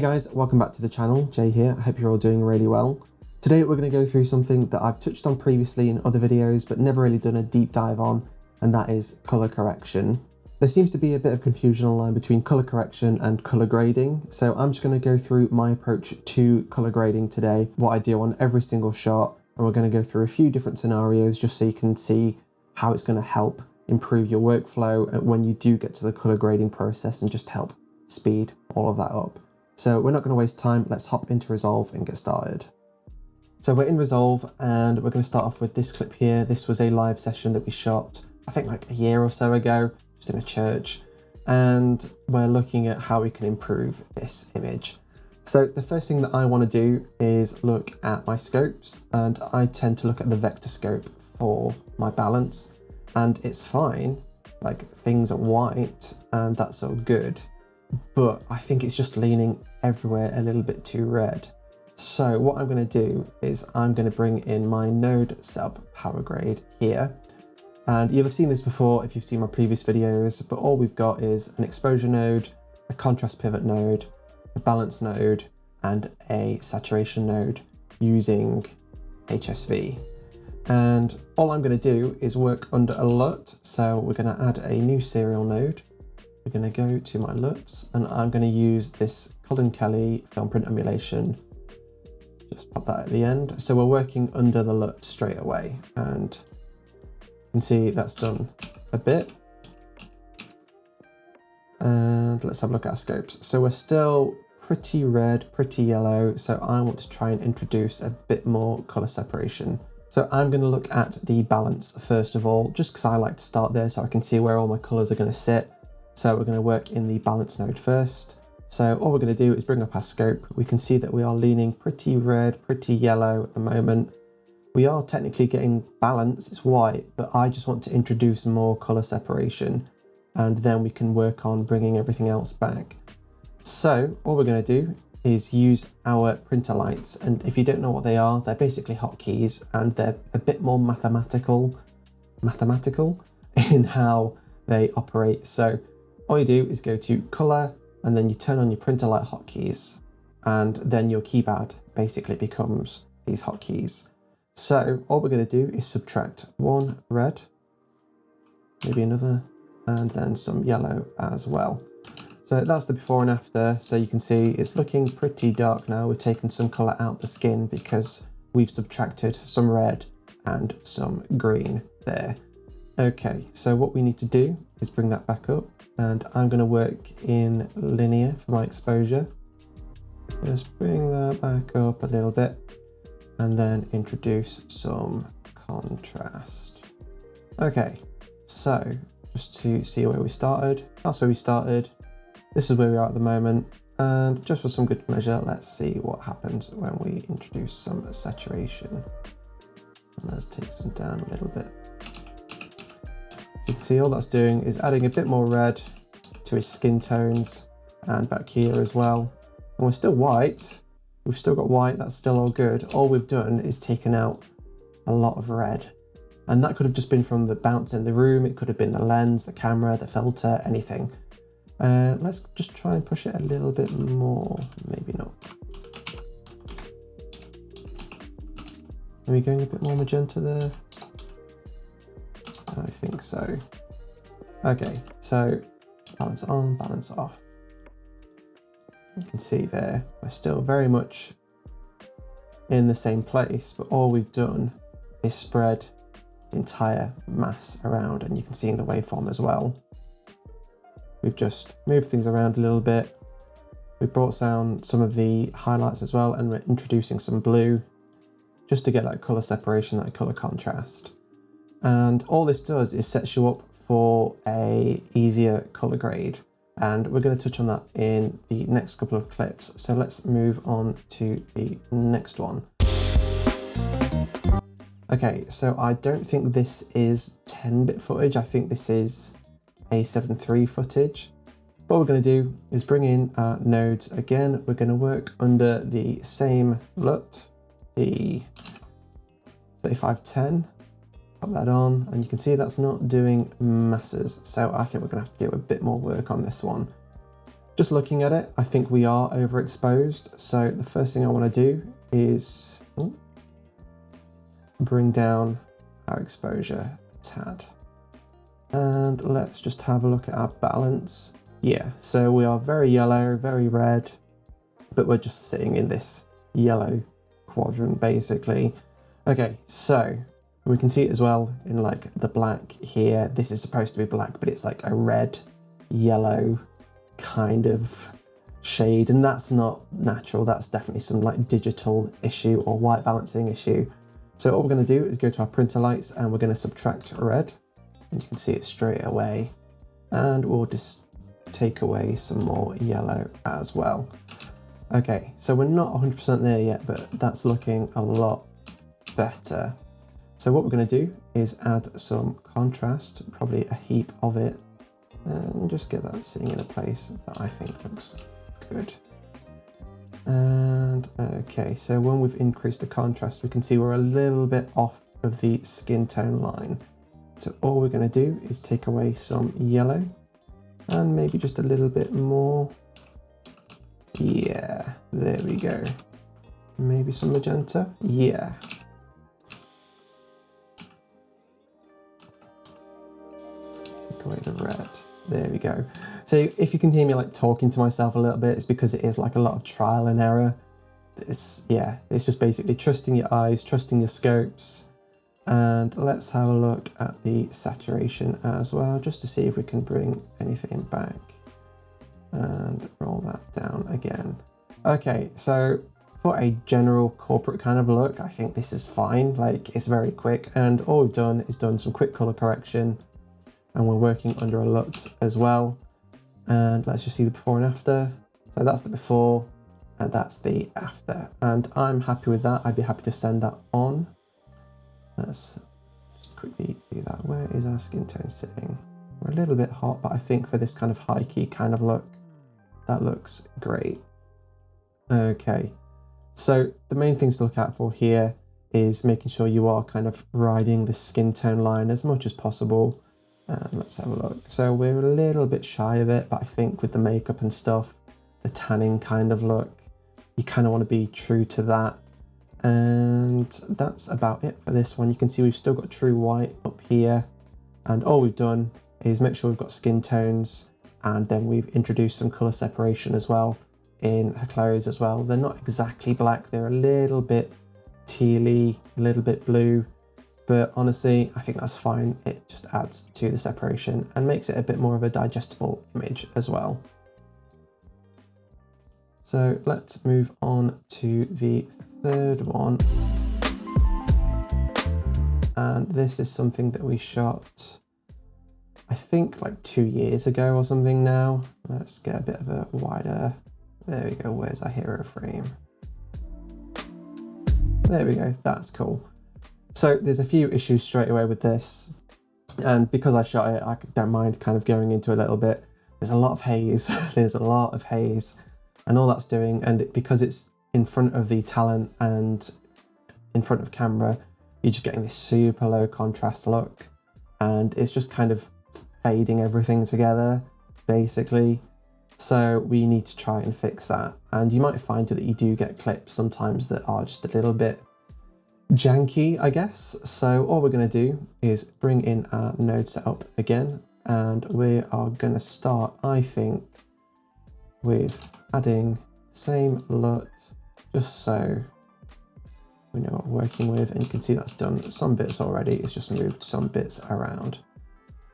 guys, welcome back to the channel. Jay here. I hope you're all doing really well. Today we're going to go through something that I've touched on previously in other videos but never really done a deep dive on, and that is color correction. There seems to be a bit of confusion online between color correction and color grading, so I'm just going to go through my approach to color grading today, what I do on every single shot, and we're going to go through a few different scenarios just so you can see how it's going to help improve your workflow when you do get to the color grading process and just help speed all of that up. So we're not going to waste time, let's hop into Resolve and get started. So we're in Resolve and we're going to start off with this clip here. This was a live session that we shot, I think like a year or so ago, just in a church. And we're looking at how we can improve this image. So the first thing that I want to do is look at my scopes, and I tend to look at the vector scope for my balance, and it's fine, like things are white and that's all good. But I think it's just leaning everywhere a little bit too red. So what I'm going to do is I'm going to bring in my node sub power grade here. And you'll have seen this before if you've seen my previous videos, but all we've got is an exposure node, a contrast pivot node, a balance node, and a saturation node using HSV. And all I'm going to do is work under a LUT. So we're going to add a new serial node. We're going to go to my LUTs and I'm going to use this Colin Kelly film print emulation. Just pop that at the end. So we're working under the LUT straight away, and you can see that's done a bit. And let's have a look at our scopes. So we're still pretty red, pretty yellow. So I want to try and introduce a bit more color separation. So I'm going to look at the balance first of all, just because I like to start there so I can see where all my colors are going to sit. So we're going to work in the balance node first. So all we're going to do is bring up our scope. We can see that we are leaning pretty red, pretty yellow at the moment. We are technically getting balance, it's white, but I just want to introduce more color separation, and then we can work on bringing everything else back. So all we're going to do is use our printer lights, and if you don't know what they are, they're basically hotkeys, and they're a bit more mathematical in how they operate. So all you do is go to color, and then you turn on your printer light hotkeys, and then your keypad basically becomes these hotkeys. So all we're going to do is subtract one red, maybe another, and then some yellow as well. So that's the before and after. So you can see it's looking pretty dark now. We've taken some color out the skin because we've subtracted some red and some green there. Okay, so what we need to do is bring that back up, and I'm going to work in linear for my exposure. Just bring that back up a little bit and then introduce some contrast. Okay, so just to see where we started, that's where we started. This is where we are at the moment, and just for some good measure, let's see what happens when we introduce some saturation. And let's take some down a little bit. So you can see all that's doing is adding a bit more red to his skin tones and back here as well. And we're still white. We've still got white, that's still all good. All we've done is taken out a lot of red. And that could have just been from the bounce in the room. It could have been the lens, the camera, the filter, anything. Let's just try and push it a little bit more. Maybe not. Are we going a bit more magenta there? I think so. Okay, so balance on, balance off. You can see there, we're still very much in the same place, but all we've done is spread the entire mass around, and you can see in the waveform as well. We've just moved things around a little bit. We brought down some of the highlights as well, and we're introducing some blue just to get that color separation, that color contrast. And all this does is sets you up for a easier color grade. And we're going to touch on that in the next couple of clips. So let's move on to the next one. Okay, so I don't think this is 10-bit footage. I think this is a 7.3 footage. What we're going to do is bring in our nodes again. We're going to work under the same LUT, the 3510. Pop that on, and you can see that's not doing masses, so I think we're going to have to do a bit more work on this one. Just looking at it, I think we are overexposed. So the first thing I want to do is bring down our exposure a tad. And let's just have a look at our balance. Yeah, so we are very yellow, very red, but we're just sitting in this yellow quadrant basically. Okay, so we can see it as well in like the black here. This is supposed to be black, but it's like a red, yellow kind of shade, and that's not natural. That's definitely some like digital issue or white balancing issue. So what we're going to do is go to our printer lights and we're going to subtract red. And you can see it straight away. And we'll just take away some more yellow as well. Okay, so we're not 100% there yet, but that's looking a lot better. So what we're going to do is add some contrast, probably a heap of it, and just get that sitting in a place that I think looks good. And okay, so when we've increased the contrast, we can see we're a little bit off of the skin tone line. So all we're going to do is take away some yellow and maybe just a little bit more. Yeah, there we go. Maybe some magenta. Yeah. Take away the red. There we go. So if you can hear me like talking to myself a little bit, it's because it is like a lot of trial and error. It's just basically trusting your eyes, trusting your scopes. And let's have a look at the saturation as well, just to see if we can bring anything back. And roll that down again. Okay, so for a general corporate kind of look, I think this is fine. Like, it's very quick, and all we've done is done some quick color correction, and we're working under a LUT as well. And let's just see the before and after. So that's the before and that's the after, and I'm happy with that. I'd be happy to send that on. Let's just quickly do that. Where is our skin tone sitting? We're a little bit hot, but I think for this kind of high key kind of look, that looks great. Okay, so the main things to look out for here is making sure you are kind of riding the skin tone line as much as possible. And let's have a look. So we're a little bit shy of it, but I think with the makeup and stuff, the tanning kind of look, you kind of want to be true to that. And that's about it for this one. You can see we've still got true white up here. And all we've done is make sure we've got skin tones, and then we've introduced some color separation as well in her clothes as well. They're not exactly black, they're a little bit tealy, a little bit blue, but honestly, I think that's fine. It just adds to the separation and makes it a bit more of a digestible image as well. So let's move on to the third one. And this is something that we shot, I think like 2 years ago or something now. Let's get a bit of a wider, there we go, where's our hero frame? There we go, that's cool. So there's a few issues straight away with this, and because I shot it, I don't mind kind of going into a little bit. There's a lot of haze, there's a lot of haze, and all that's doing, and because it's in front of the talent and in front of camera, you're just getting this super low contrast look, and it's just kind of fading everything together, basically. So we need to try and fix that, and you might find that you do get clips sometimes that are just a little bit janky, I guess. So all we're going to do is bring in our node setup again, and we are going to start, I think, with adding same LUT, just so we know what we're working with. And you can see that's done some bits already, it's just moved some bits around.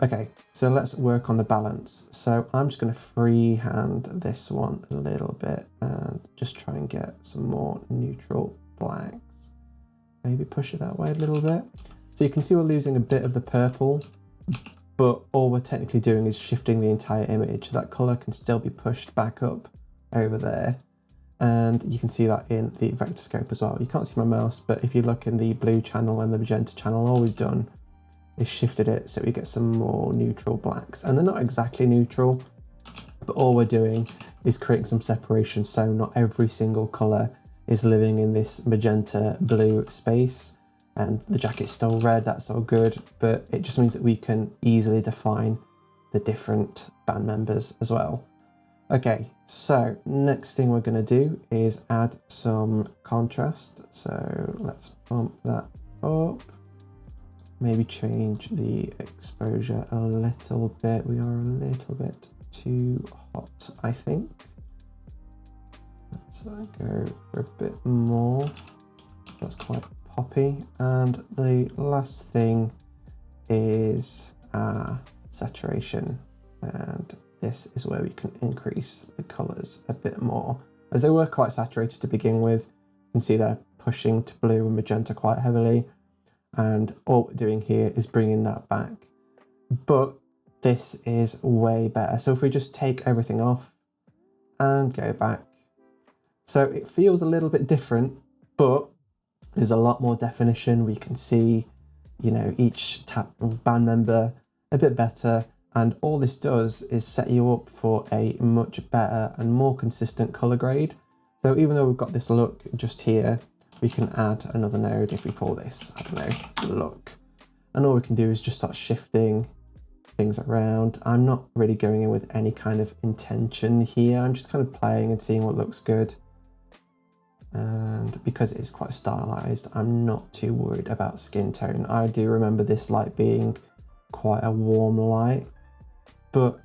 Okay, so let's work on the balance. So I'm just going to freehand this one a little bit and just try and get some more neutral blacks. Maybe push it that way a little bit. So you can see we're losing a bit of the purple, but all we're technically doing is shifting the entire image. That color can still be pushed back up over there. And you can see that in the vector scope as well. You can't see my mouse, but if you look in the blue channel and the magenta channel, all we've done is shifted it so we get some more neutral blacks. And they're not exactly neutral, but all we're doing is creating some separation so not every single color is living in this magenta blue space. And the jacket's still red, that's all good, but it just means that we can easily define the different band members as well. Okay, so next thing we're going to do is add some contrast. So let's bump that up. Maybe change the exposure a little bit. We are a little bit too hot, I think. Let's go for a bit more. That's quite poppy. And the last thing is saturation. And this is where we can increase the colors a bit more. As they were quite saturated to begin with, you can see they're pushing to blue and magenta quite heavily. And all we're doing here is bringing that back. But this is way better. So if we just take everything off and go back. So it feels a little bit different, but there's a lot more definition. We can see, you know, each band member a bit better. And all this does is set you up for a much better and more consistent color grade. So even though we've got this look just here, we can add another node if we call this, I don't know, look. And all we can do is just start shifting things around. I'm not really going in with any kind of intention here. I'm just kind of playing and seeing what looks good. And because it's quite stylized, I'm not too worried about skin tone. I do remember this light being quite a warm light, but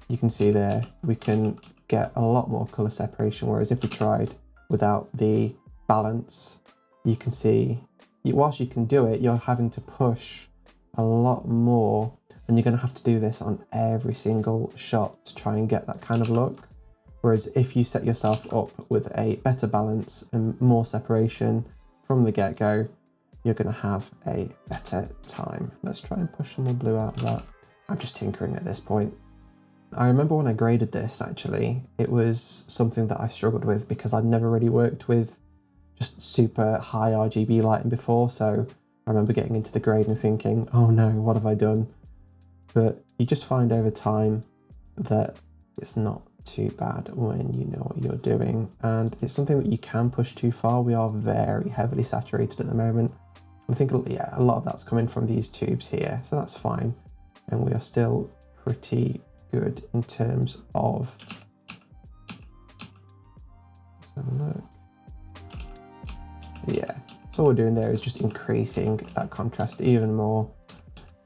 you can see there, we can get a lot more color separation. Whereas if we tried without the balance, you can see, whilst you can do it, you're having to push a lot more, and you're going to have to do this on every single shot to try and get that kind of look. Whereas if you set yourself up with a better balance and more separation from the get-go, you're going to have a better time. Let's try and push some more blue out of that. I'm just tinkering at this point. I remember when I graded this, actually, it was something that I struggled with because I'd never really worked with just super high RGB lighting before. So I remember getting into the grade and thinking, oh no, what have I done? But you just find over time that it's not too bad when you know what you're doing. And it's something that you can push too far. We are very heavily saturated at the moment. I think, yeah, a lot of that's coming from these tubes here, so that's fine. And we are still pretty good in terms of, let's have a look. Yeah, so all we're doing there is just increasing that contrast even more.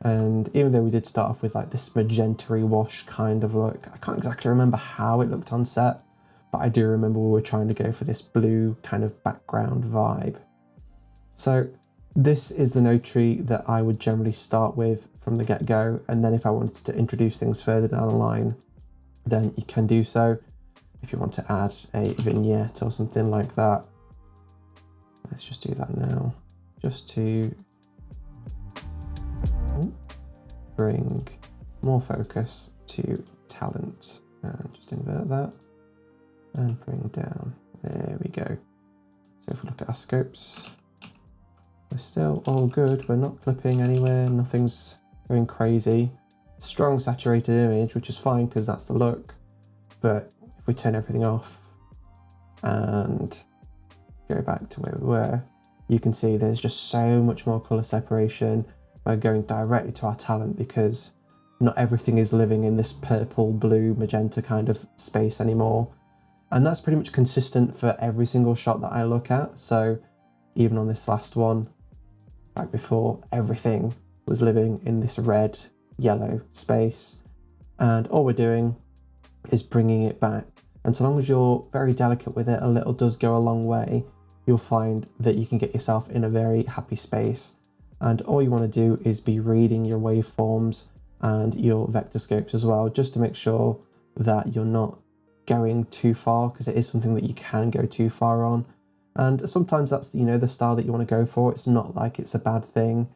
And even though we did start off with like this magenta-y wash kind of look, I can't exactly remember how it looked on set, but I do remember we were trying to go for this blue kind of background vibe. So this is the node tree that I would generally start with from the get-go, and then if I wanted to introduce things further down the line, then you can do so. If you want to add a vignette or something like that, let's just do that now, just to bring more focus to talent. And just invert that and bring down. There we go. So if we look at our scopes, we're still all good. We're not clipping anywhere. Nothing's going crazy. Strong saturated image, which is fine because that's the look. But if we turn everything off and go back to where we were, you can see there's just so much more color separation. We're going directly to our talent because not everything is living in this purple, blue, magenta kind of space anymore. And that's pretty much consistent for every single shot that I look at. So even on this last one, right before, everything was living in this red, yellow space. And all we're doing is bringing it back. And so long as you're very delicate with it, a little does go a long way. You'll find that you can get yourself in a very happy space. And all you want to do is be reading your waveforms and your vector scopes as well, just to make sure that you're not going too far, because it is something that you can go too far on. And sometimes that's, you know, the style that you want to go for. It's not like it's a bad thing,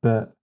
but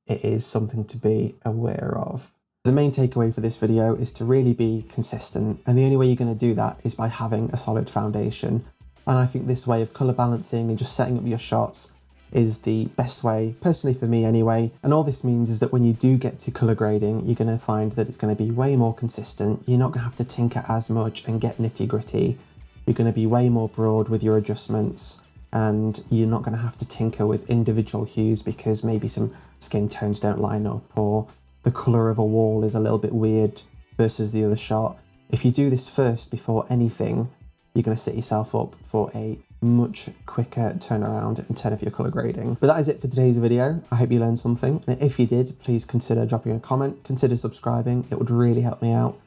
it is something to be aware of. The main takeaway for this video is to really be consistent. And the only way you're going to do that is by having a solid foundation. And I think this way of color balancing and just setting up your shots is the best way, personally for me anyway. And all this means is that when you do get to color grading, you're going to find that it's going to be way more consistent. You're not going to have to tinker as much and get nitty gritty. You're going to be way more broad with your adjustments, and you're not going to have to tinker with individual hues because maybe some skin tones don't line up, or the color of a wall is a little bit weird versus the other shot. If you do this first before anything, you're going to set yourself up for a much quicker turnaround in terms of your colour grading. But that is it for today's video. I hope you learned something. And if you did, please consider dropping a comment, consider subscribing. It would really help me out.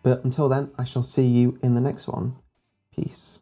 But until then, I shall see you in the next one. Peace.